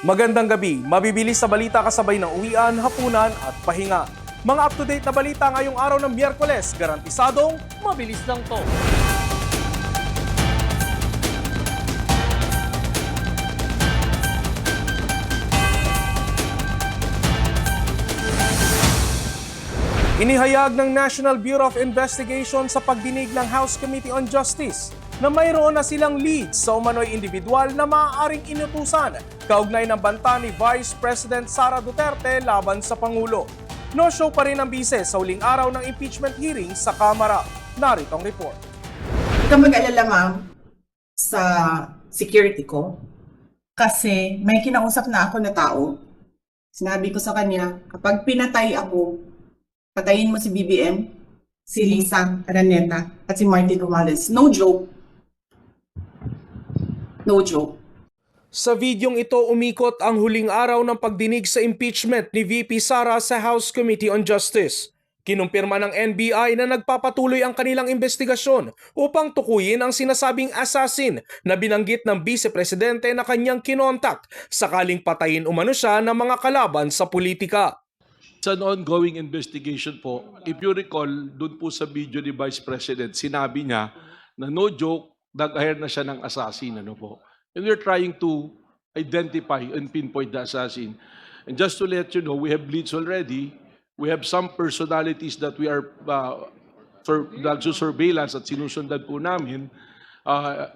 Magandang gabi, mabibilis sa balita kasabay ng uwian, hapunan at pahinga. Mga up-to-date na balita ngayong araw ng Miyerkules, garantisadong mabilis lang to. Inihayag ng National Bureau of Investigation sa pagdinig ng House Committee on Justice na mayroon na silang leads sa umano'y individual na maaaring inutusan kaugnay ng banta ni Vice President Sara Duterte laban sa Pangulo. No-show pa rin ang bise sa huling araw ng impeachment hearing sa Kamara. Narito ang report. Huwag kang mag-alala, ma'am, sa security ko kasi may kinausap na ako na tao. Sinabi ko sa kanya, kapag pinatay ako, patayin mo si BBM, si Lisa Araneta, at si Martin Romualdez. No joke. No joke. Sa videong ito, umikot ang huling araw ng pagdinig sa impeachment ni VP Sara sa House Committee on Justice. Kinumpirma ng NBI na nagpapatuloy ang kanilang investigasyon upang tukuyin ang sinasabing assassin na binanggit ng Vice Presidente na kanyang kinontak sakaling patayin umano siya ng mga kalaban sa politika. It's an ongoing investigation po. If you recall, doon po sa video ni Vice President, sinabi niya na no joke, nag-hire na siya ng assassin. Ano po. And we're trying to identify and pinpoint the assassin. And just to let you know, we have leads already. We have some personalities that we are surveillance at sinusundan po namin.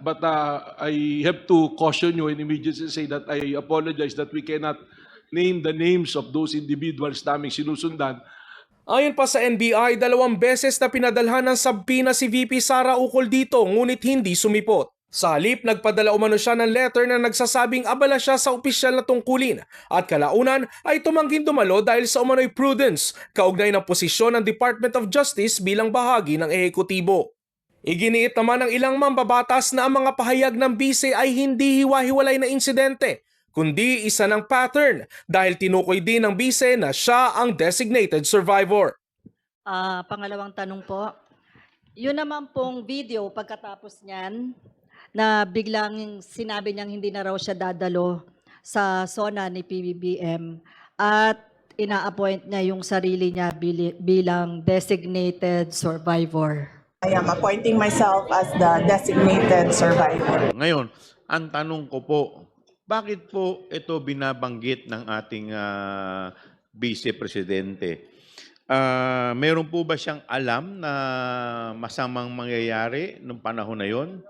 But I have to caution you and immediately say that I apologize that we cannot name the names of those individuals naming sinusundan. Ayon pa sa NBI, 2 beses na pinadalhan ng sabpina si VP Sara ukol dito ngunit hindi sumipot. Sa halip, nagpadala umano siya ng letter na nagsasabing abala siya sa opisyal na tungkulin at kalaunan ay tumangging dumalo dahil sa umano'y prudence kaugnay ng posisyon ng Department of Justice bilang bahagi ng ehekutibo. Iginiit naman ng ilang mambabatas na ang mga pahayag ng bise ay hindi hiwa-hiwalay na insidente, kundi isa ng pattern dahil tinukoy din ng bise na siya ang designated survivor. Pangalawang tanong po, yun naman pong video pagkatapos niyan na biglang sinabi niyang hindi na raw siya dadalo sa SONA ni PBBM at ina-appoint niya yung sarili niya bilang designated survivor. I am appointing myself as the designated survivor. Ngayon, ang tanong ko po, bakit po ito binabanggit ng ating Vice Presidente? Meron po ba siyang alam na masamang mangyayari nung panahon na yon?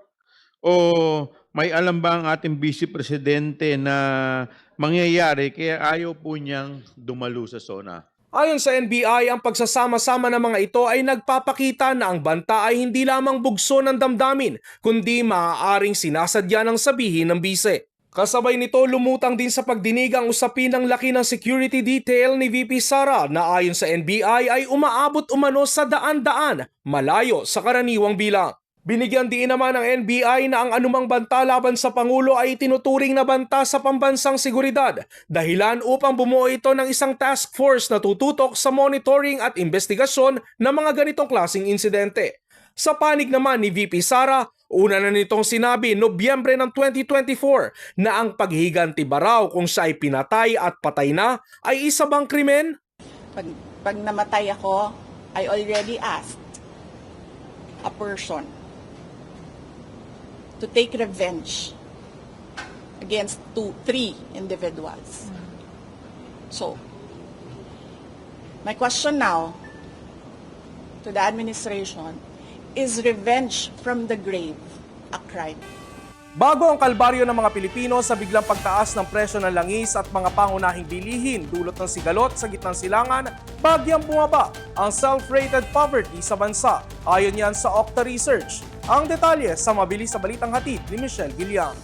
O may alam ba ang ating Vice Presidente na mangyayari kaya ayaw po niyang dumalo sa SONA? Ayon sa NBI, ang pagsasama-sama ng mga ito ay nagpapakita na ang banta ay hindi lamang bugso ng damdamin, kundi maaaring sinasadya ng sabihin ng bise. Kasabay nito, lumutang din sa pagdinig ang usapin ng laki ng security detail ni VP Sara na ayon sa NBI ay umaabot umano sa daan-daan, malayo sa karaniwang bilang. Binigyan din naman ng NBI na ang anumang banta laban sa Pangulo ay tinuturing na banta sa pambansang seguridad, dahilan upang bumuo ito ng isang task force na tututok sa monitoring at investigasyon ng mga ganitong klaseng insidente. Sa panig naman ni VP Sara, una na nitong sinabi Nobyembre ng 2024 na ang paghihiganti ba raw kung siya ay pinatay at patay na ay isa bang krimen? Pag namatay ako, I already asked a person to take revenge against 3 individuals. So, my question now to the administration, is revenge from the grave a crime? Bago ang kalbaryo ng mga Pilipino sa biglang pagtaas ng presyo ng langis at mga pangunahing bilihin dulot ng sigalot sa gitnang silangan, bagyang bumaba ang self-rated poverty sa bansa. Ayon yan sa Okta Research. Ang detalye sa mabilis sa balitang hatid ni Michelle Gilliam.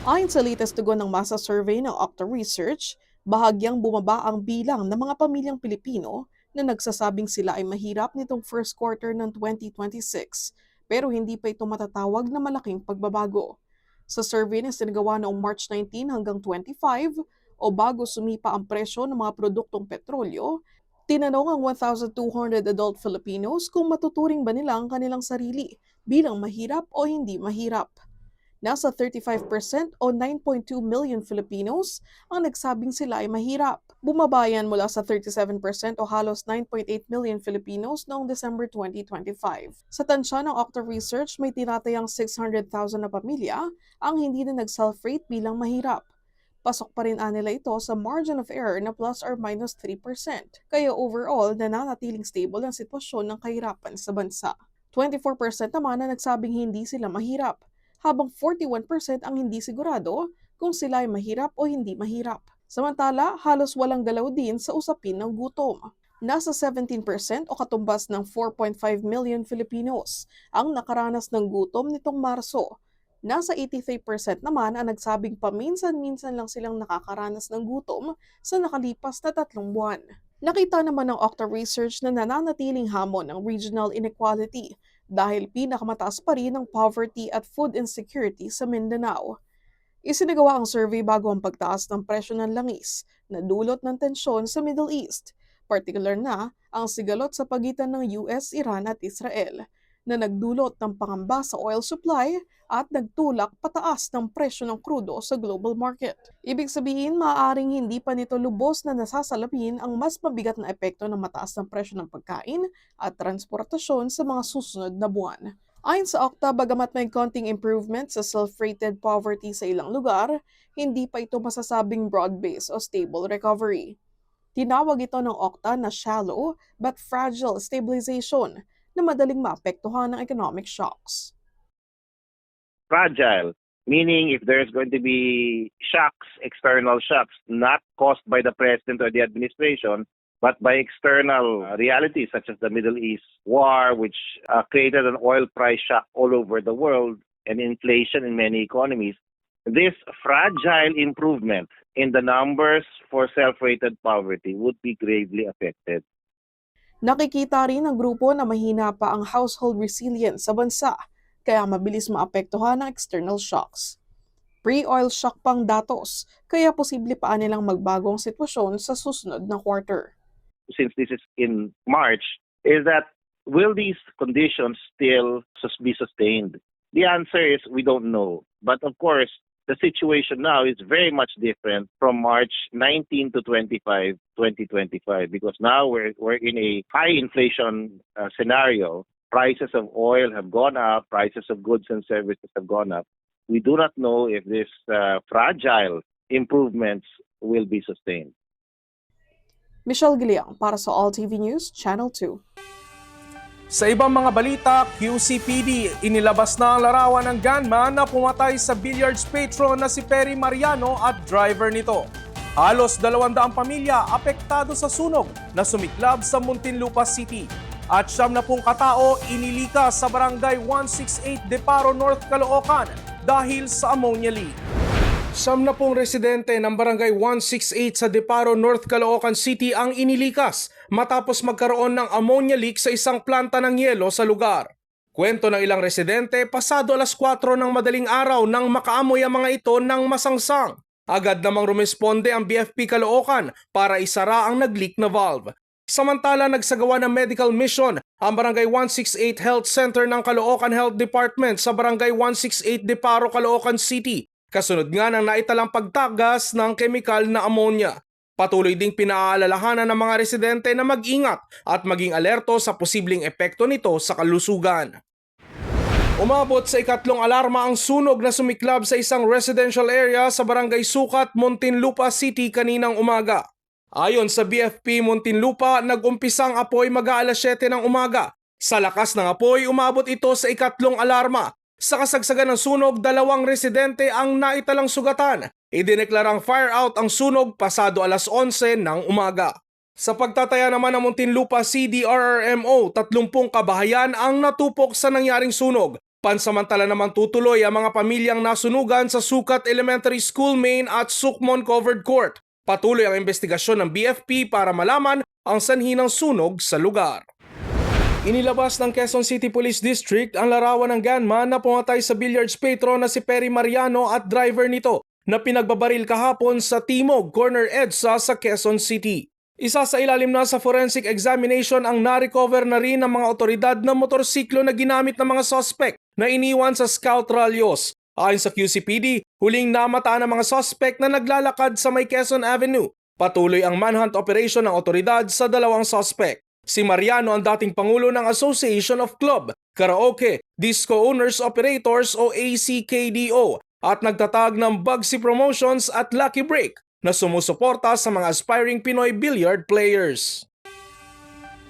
Ayon sa latest tugon ng masa survey ng Okta Research, bahagyang bumaba ang bilang ng mga pamilyang Pilipino na nagsasabing sila ay mahirap nitong first quarter ng 2026. Pero hindi pa ito matatawag na malaking pagbabago. Sa survey na sinagawa noong March 19 hanggang 25 o bago sumipa ang presyo ng mga produktong petrolyo, tinanong ang 1,200 adult Filipinos kung matuturing ba nila ang kanilang sarili bilang mahirap o hindi mahirap. Nasa 35% o 9.2 million Filipinos ang nagsabing sila ay mahirap. Bumaba yan mula sa 37% o halos 9.8 million Filipinos noong December 2025. Sa tansya ng Okta Research, may tinatayang 600,000 na pamilya ang hindi na nag-self-rate bilang mahirap. Pasok pa rin nila ito sa margin of error na plus or minus 3%. Kaya overall, nananatiling stable ang sitwasyon ng kahirapan sa bansa. 24% naman na nagsabing hindi sila mahirap, habang 41% ang hindi sigurado kung sila ay mahirap o hindi mahirap. Samantala, halos walang galaw din sa usapin ng gutom. Nasa 17% o katumbas ng 4.5 million Filipinos ang nakaranas ng gutom nitong Marso. Nasa 83% naman ang nagsabing paminsan-minsan lang silang nakakaranas ng gutom sa nakalipas na 3 buwan. Nakita naman ng Okta Research na nananatiling hamon ang regional inequality dahil pinakamataas pa rin ang poverty at food insecurity sa Mindanao. Isinagawa ang survey bago ang pagtaas ng presyo ng langis na dulot ng tensyon sa Middle East, partikular na ang sigalot sa pagitan ng US, Iran at Israel, na nagdulot ng pangamba sa oil supply at nagtulak pataas ng presyo ng krudo sa global market. Ibig sabihin, maaaring hindi pa nito lubos na nasasalamin ang mas mabigat na epekto ng mataas ng presyo ng pagkain at transportasyon sa mga susunod na buwan. Ayon sa Okta, bagamat may konting improvement sa self-rated poverty sa ilang lugar, hindi pa ito masasabing broad-based o stable recovery. Tinawag ito ng Okta na shallow but fragile stabilization na madaling maapektuhan ng economic shocks. Fragile, meaning if there's going to be shocks, external shocks, not caused by the president or the administration, but by external realities such as the Middle East war, which created an oil price shock all over the world and inflation in many economies. This fragile improvement in the numbers for self-rated poverty would be gravely affected. Nakikita rin ng grupo na mahina pa ang household resilience sa bansa, kaya mabilis maapektuhan ng external shocks. Pre-oil shock pang datos, kaya posible pa nilang magbagong sitwasyon sa susunod na quarter. Since this is in March, is that will these conditions still be sustained? The answer is we don't know. But of course, the situation now is very much different from March 19 to 25, 2025, because now we're in a high inflation scenario. Prices of oil have gone up, prices of goods and services have gone up. We do not know if these fragile improvements will be sustained. Michelle Giliang para sa All TV News, Channel 2. Sa ibang mga balita, QCPD inilabas na ang larawan ng gunman na pumatay sa billiards patron na si Perry Mariano at driver nito. Halos 200 pamilya apektado sa sunog na sumiklab sa Muntinlupa City. At 70 katao inilikas sa Barangay 168 Deparo North, Caloocan dahil sa ammonia leak. 70 residente ng Barangay 168 sa Deparo North, Caloocan City ang inilikas matapos magkaroon ng ammonia leak sa isang planta ng yelo sa lugar. Kwento ng ilang residente, pasado alas 4 ng madaling araw nang makaamoy ang mga ito ng masangsang. Agad namang rumesponde ang BFP Caloocan para isara ang nag-leak na valve. Samantala, nagsagawa ng medical mission ang Barangay 168 Health Center ng Caloocan Health Department sa Barangay 168 Deparo, Caloocan City. Kasunod nga ng naitalang pagtagas ng kemikal na ammonia. Patuloy ding pinaalalahanan ng mga residente na mag-ingat at maging alerto sa posibleng epekto nito sa kalusugan. Umabot sa ikatlong alarma ang sunog na sumiklab sa isang residential area sa Barangay Sukat, Muntinlupa City kaninang umaga. Ayon sa BFP Muntinlupa, nag-umpisang apoy mag-aalas 7 ng umaga. Sa lakas ng apoy, umabot ito sa ikatlong alarma. Sa kasagsagan ng sunog, 2 residente ang naitalang sugatan. Idineklarang fire out ang sunog pasado alas 11 ng umaga. Sa pagtataya naman ng Muntinlupa CDRRMO, 30 kabahayan ang natupok sa nangyaring sunog. Pansamantala naman tutuloy ang mga pamilyang nasunugan sa Sukat Elementary School Main at Sukmon Covered Court. Patuloy ang investigasyon ng BFP para malaman ang sanhi ng sunog sa lugar. Inilabas ng Quezon City Police District ang larawan ng gunman na pumatay sa billiards patron na si Perry Mariano at driver nito na pinagbabaril kahapon sa Timog, Corner EDSA sa Quezon City. Isa sa ilalim na sa forensic examination ang na-recover na rin ng mga otoridad na motorsiklo na ginamit ng mga suspect na iniwan sa Scout Rallyos. Ayon sa QCPD, huling namataan ang mga suspect na naglalakad sa may Quezon Avenue. Patuloy ang manhunt operation ng otoridad sa dalawang suspect. Si Mariano ang dating pangulo ng Association of Club, Karaoke, Disco Owners Operators o ACKDO at nagtatag ng Bugsy Promotions at Lucky Break na sumusuporta sa mga aspiring Pinoy billiard players.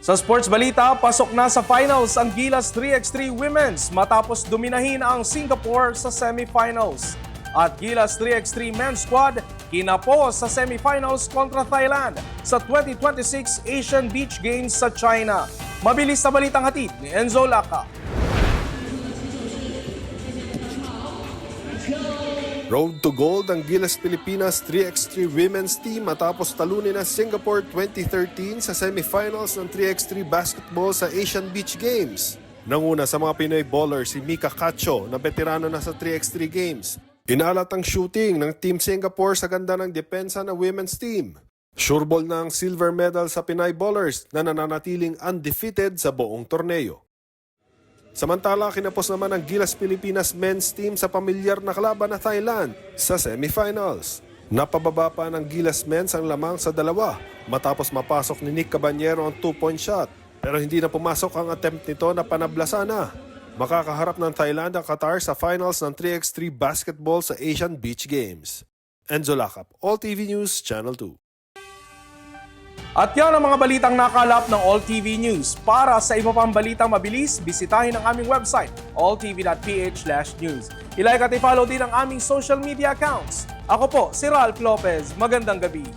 Sa sports balita, pasok na sa finals ang Gilas 3x3 Women's matapos dominahin ang Singapore sa semifinals. At Gilas 3x3 Men's Squad kinapo sa semifinals kontra Thailand sa 2026 Asian Beach Games sa China. Mabilis na balitang hatid ni Enzo Laca. Road to gold ang Gilas Pilipinas 3x3 Women's Team matapos talunin ang Singapore 2013 sa semifinals ng 3x3 basketball sa Asian Beach Games. Nanguna sa mga Pinoy bowler si Mika Cacho na veterano na sa 3x3 Games. Inalat ang shooting ng Team Singapore sa ganda ng depensa ng women's team. Sureball na ang silver medal sa Pinay bowlers na nananatiling undefeated sa buong torneo. Samantala, kinapos naman ang Gilas Pilipinas men's team sa pamilyar na kalaban na Thailand sa semifinals. Napababa pa ng Gilas men's ang lamang sa 2 matapos mapasok ni Nick Cabanyero ang 2-point shot. Pero hindi na pumasok ang attempt nito na panablasan na. Makakaharap ng Thailand ang Qatar sa finals ng 3x3 basketball sa Asian Beach Games. Enzo Lacap, All TV News, Channel 2. At yan ang mga balitang nakalap ng All TV News. Para sa iba pang balitang mabilis, bisitahin ang aming website, alltv.ph/news. I-like at i-follow din ang aming social media accounts. Ako po, si Ralph Lopez. Magandang gabi.